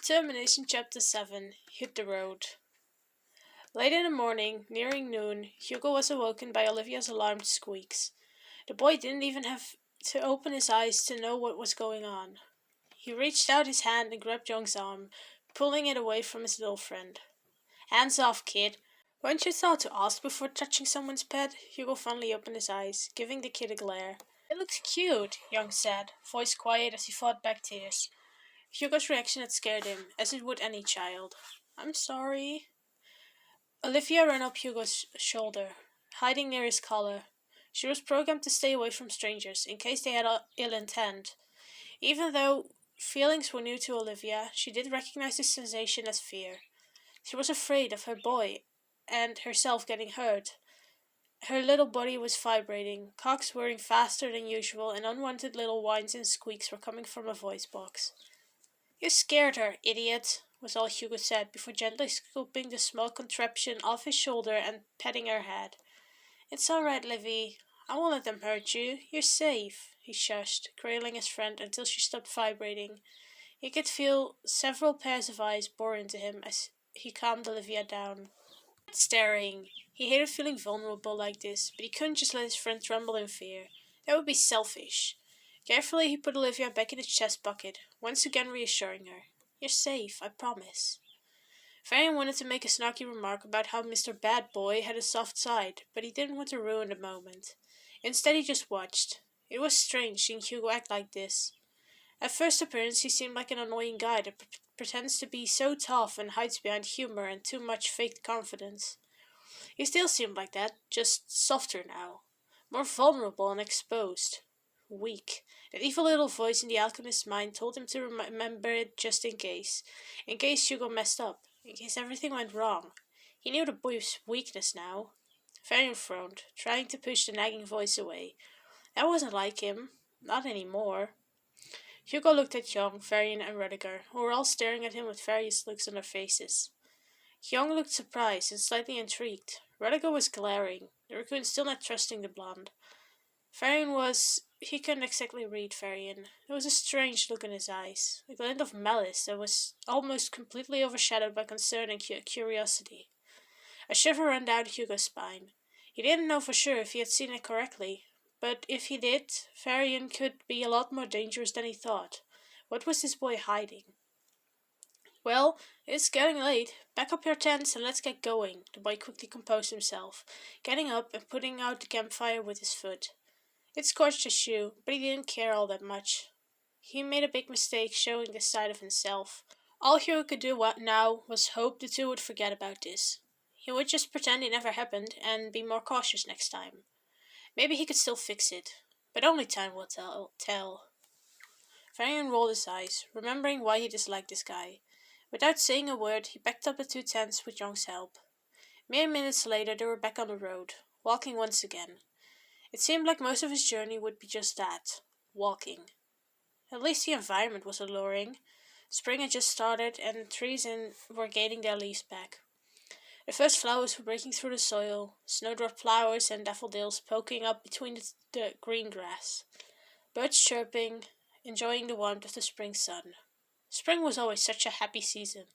Termination Chapter 7 Hit the Road. Late in the morning, nearing noon, Hugo was awoken by Olivia's alarmed squeaks. The boy didn't even have to open his eyes to know what was going on. He reached out his hand and grabbed Young's arm, pulling it away from his little friend. "Hands off, kid. Weren't you taught to ask before touching someone's pet?" Hugo finally opened his eyes, giving the kid a glare. "It looks cute," Young said, voice quiet as he fought back tears. Hugo's reaction had scared him, as it would any child. "I'm sorry." Olivia ran up Hugo's shoulder, hiding near his collar. She was programmed to stay away from strangers, in case they had ill intent. Even though feelings were new to Olivia, she did recognize the sensation as fear. She was afraid of her boy and herself getting hurt. Her little body was vibrating, cocks whirring faster than usual, and unwanted little whines and squeaks were coming from a voice box. "You scared her, idiot," was all Hugo said before gently scooping the small contraption off his shoulder and petting her head. "It's all right, Livy. I won't let them hurt you. You're safe," he shushed, cradling his friend until she stopped vibrating. He could feel several pairs of eyes bore into him as he calmed Olivia down. Staring. He hated feeling vulnerable like this, but he couldn't just let his friend tremble in fear. That would be selfish. Carefully, he put Olivia back in his chest pocket, once again reassuring her. "You're safe, I promise." Varian wanted to make a snarky remark about how Mr. Bad Boy had a soft side, but he didn't want to ruin the moment. Instead, he just watched. It was strange seeing Hugo act like this. At first appearance, he seemed like an annoying guy that pretends to be so tough and hides behind humor and too much faked confidence. He still seemed like that, just softer now. More vulnerable and exposed. Weak. That evil little voice in the alchemist's mind told him to remember it just in case. In case Hugo messed up. In case everything went wrong. He knew the boy's weakness now. Varian frowned, trying to push the nagging voice away. That wasn't like him. Not anymore. Hugo looked at Young, Varian, and Rudiger, who were all staring at him with various looks on their faces. Young looked surprised and slightly intrigued. Rudiger was glaring, the raccoon still not trusting the blonde. He couldn't exactly read Varian. There was a strange look in his eyes, a glint of malice that was almost completely overshadowed by concern and curiosity. A shiver ran down Hugo's spine. He didn't know for sure if he had seen it correctly, but if he did, Varian could be a lot more dangerous than he thought. What was this boy hiding? "Well, it's getting late. Pack up your tents and let's get going," the boy quickly composed himself, getting up and putting out the campfire with his foot. It scorched his shoe, but he didn't care all that much. He made a big mistake showing this side of himself. All Hugo could do now was hope the two would forget about this. He would just pretend it never happened and be more cautious next time. Maybe he could still fix it, but only time will tell. Varian rolled his eyes, remembering why he disliked this guy. Without saying a word, he packed up the two tents with Young's help. Mere minutes later, they were back on the road, walking once again. It seemed like most of his journey would be just that, walking. At least the environment was alluring. Spring had just started, and the trees were gaining their leaves back. The first flowers were breaking through the soil, snowdrop flowers and daffodils poking up between the green grass. Birds chirping, enjoying the warmth of the spring sun. Spring was always such a happy season.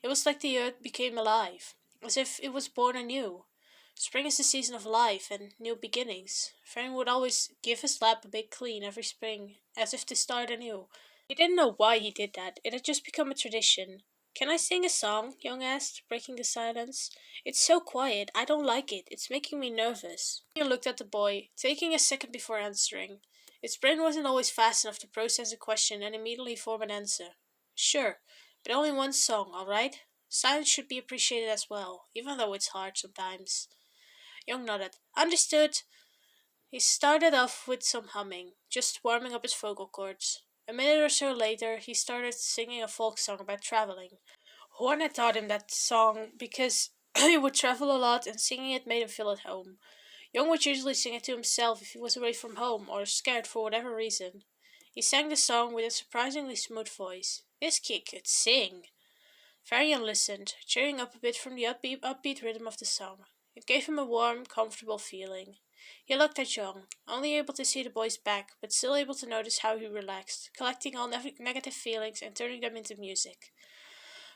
It was like the earth became alive, as if it was born anew. Spring is the season of life and new beginnings. Fern would always give his lap a big clean every spring, as if to start anew. He didn't know why he did that. It had just become a tradition. "Can I sing a song?" Young asked, breaking the silence. "It's so quiet. I don't like it. It's making me nervous." He looked at the boy, taking a second before answering. His brain wasn't always fast enough to process a question and immediately form an answer. "Sure, but only one song, alright? Silence should be appreciated as well, even though it's hard sometimes." Young nodded. "Understood." He started off with some humming, just warming up his vocal cords. A minute or so later, he started singing a folk song about traveling. Juan had taught him that song because he would travel a lot and singing it made him feel at home. Young would usually sing it to himself if he was away from home or scared for whatever reason. He sang the song with a surprisingly smooth voice. This kid could sing. Varian listened, cheering up a bit from the upbeat rhythm of the song. It gave him a warm, comfortable feeling. He looked at Young, only able to see the boy's back, but still able to notice how he relaxed, collecting all negative feelings and turning them into music.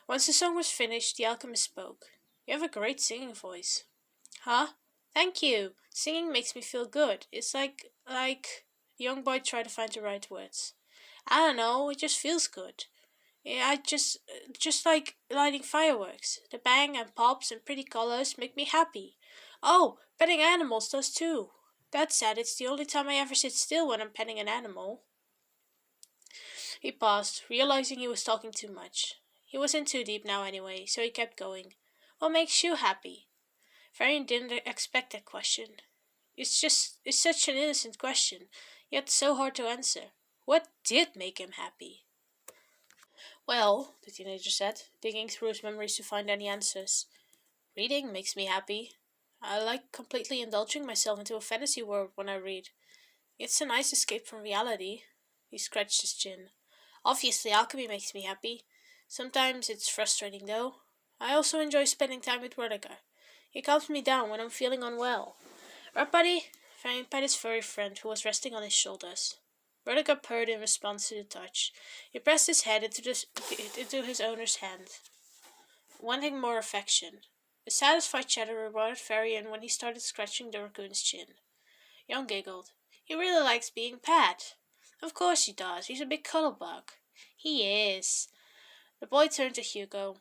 Once the song was finished, the alchemist spoke. You have a great singing voice. Huh? Thank you. Singing makes me feel good. It's like the young boy tried to find the right words. I don't know, it just feels good. Yeah, just like lighting fireworks. The bang and pops and pretty colors make me happy. Oh, petting animals does too. That said, it's the only time I ever sit still when I'm petting an animal. He paused, realizing he was talking too much. He was in too deep now anyway, so he kept going. What makes you happy? Varian didn't expect that question. It's such an innocent question, yet so hard to answer. What did make him happy? Well, the teenager said, digging through his memories to find any answers. Reading makes me happy. I like completely indulging myself into a fantasy world when I read. It's a nice escape from reality. He scratched his chin. Obviously, alchemy makes me happy. Sometimes it's frustrating, though. I also enjoy spending time with Rudiger. He calms me down when I'm feeling unwell. Right, buddy? Fang pat his furry friend, who was resting on his shoulders. Rudiger purred in response to the touch. He pressed his head into his owner's hand, wanting more affection. A satisfied chatter rewarded Varian when he started scratching the raccoon's chin. Young giggled. He really likes being pat. Of course he does. He's a big cuddlebug. He is. The boy turned to Hugo,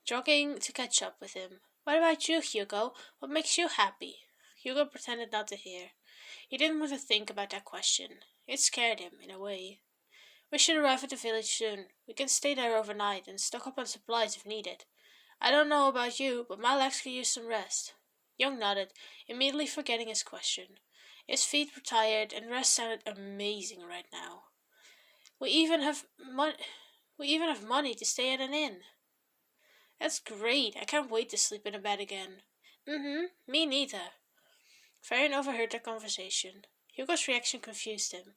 jogging to catch up with him. What about you, Hugo? What makes you happy? Hugo pretended not to hear. He didn't want to think about that question. It scared him, in a way. We should arrive at the village soon. We can stay there overnight and stock up on supplies if needed. I don't know about you, but my legs could use some rest. Young nodded, immediately forgetting his question. His feet were tired, and rest sounded amazing right now. We even have money to stay at an inn. That's great. I can't wait to sleep in a bed again. Me neither. Farron overheard their conversation. Hugo's reaction confused him,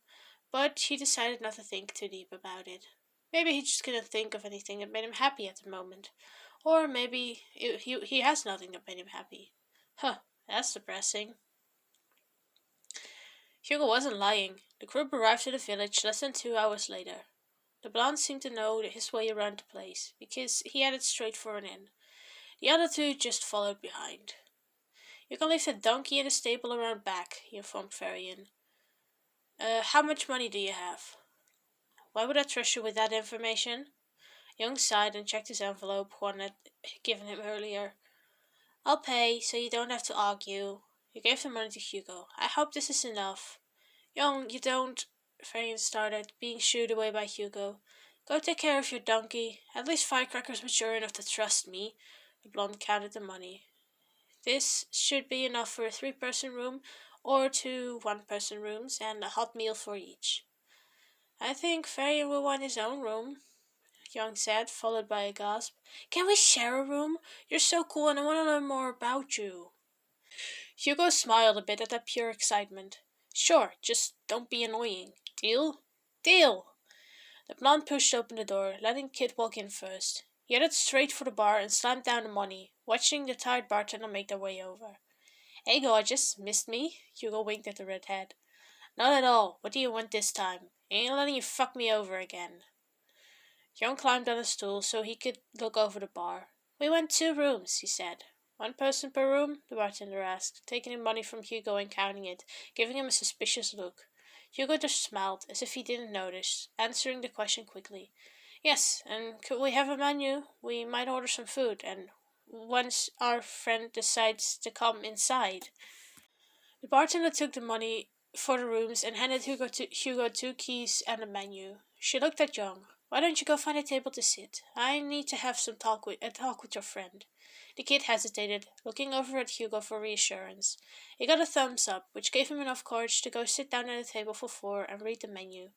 but he decided not to think too deep about it. Maybe he just couldn't think of anything that made him happy at the moment. Or maybe he has nothing that made him happy. Huh, that's depressing. Hugo wasn't lying. The group arrived at the village less than 2 hours later. The blonde seemed to know his way around the place, because he headed straight for an inn. The other two just followed behind. You can leave the donkey in the stable around back, he informed Varian. How much money do you have? Why would I trust you with that information? Young sighed and checked his envelope Juan had given him earlier. I'll pay, so you don't have to argue. He gave the money to Hugo. I hope this is enough. Young, you don't... Varian started, being shooed away by Hugo. Go take care of your donkey. At least Firecracker's mature enough to trust me. The blonde counted the money. This should be enough for a 3-person room, or 2 one-person rooms, and a hot meal for each. I think Varian will want his own room, Young said, followed by a gasp. Can we share a room? You're so cool and I want to learn more about you. Hugo smiled a bit at that pure excitement. Sure, just don't be annoying. Deal? Deal! The blonde pushed open the door, letting Kid walk in first. He headed straight for the bar and slammed down the money, watching the tired bartender make their way over. Hey gorgeous, missed me? Hugo winked at the redhead. Not at all. What do you want this time? Ain't letting you fuck me over again. Young climbed on a stool so he could look over the bar. We want 2 rooms, he said. 1 person per room? The bartender asked, taking the money from Hugo and counting it, giving him a suspicious look. Hugo just smiled, as if he didn't notice, answering the question quickly. Yes, and could we have a menu? We might order some food, and once our friend decides to come inside. The bartender took the money for the rooms and handed Hugo 2 keys and a menu. She looked at Young. Why don't you go find a table to sit? I need to have some talk with your friend. The kid hesitated, looking over at Hugo for reassurance. He got a thumbs up, which gave him enough courage to go sit down at a table for 4 and read the menu.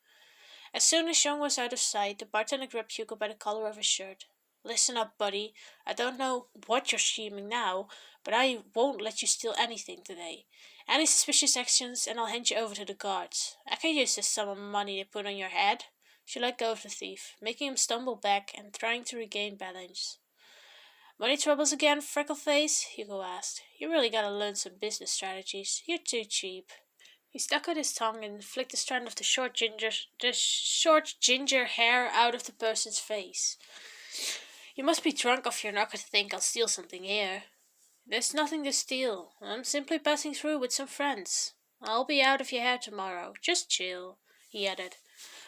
As soon as Young was out of sight, the bartender grabbed Hugo by the collar of his shirt. Listen up, buddy. I don't know what you're scheming now, but I won't let you steal anything today. Any suspicious actions, and I'll hand you over to the guards. I can use this sum of money to put on your head. She let go of the thief, making him stumble back and trying to regain balance. Money troubles again, Freckleface? Hugo asked. You really gotta learn some business strategies. You're too cheap. He stuck out his tongue and flicked a strand of the short ginger hair out of the person's face. You must be drunk if you're not going to think I'll steal something here. There's nothing to steal. I'm simply passing through with some friends. I'll be out of your hair tomorrow. Just chill, he added.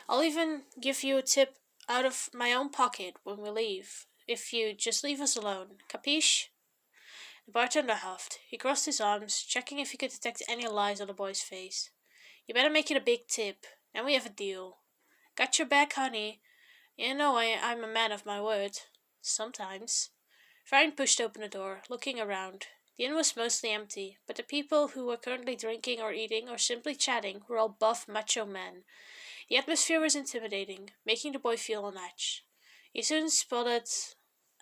I'll even give you a tip out of my own pocket when we leave, if you just leave us alone. Capiche? The bartender huffed. He crossed his arms, checking if he could detect any lies on the boy's face. You better make it a big tip, then we have a deal. Got your back, honey. You know I'm a man of my word. Sometimes. Ryan pushed open the door, looking around. The inn was mostly empty, but the people who were currently drinking or eating or simply chatting were all buff, macho men. The atmosphere was intimidating, making the boy feel on edge. He soon spotted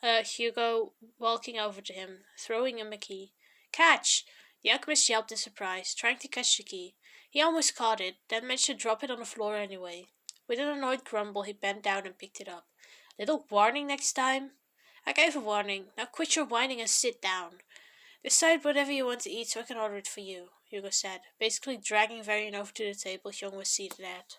Hugo walking over to him, throwing him a key. Catch! The alchemist yelped in surprise, trying to catch the key. He almost caught it, then managed to drop it on the floor anyway. With an annoyed grumble, he bent down and picked it up. Little warning next time? I gave a warning. Now quit your whining and sit down. Decide whatever you want to eat so I can order it for you, Hugo said, basically dragging Varian over to the table Young was seated at.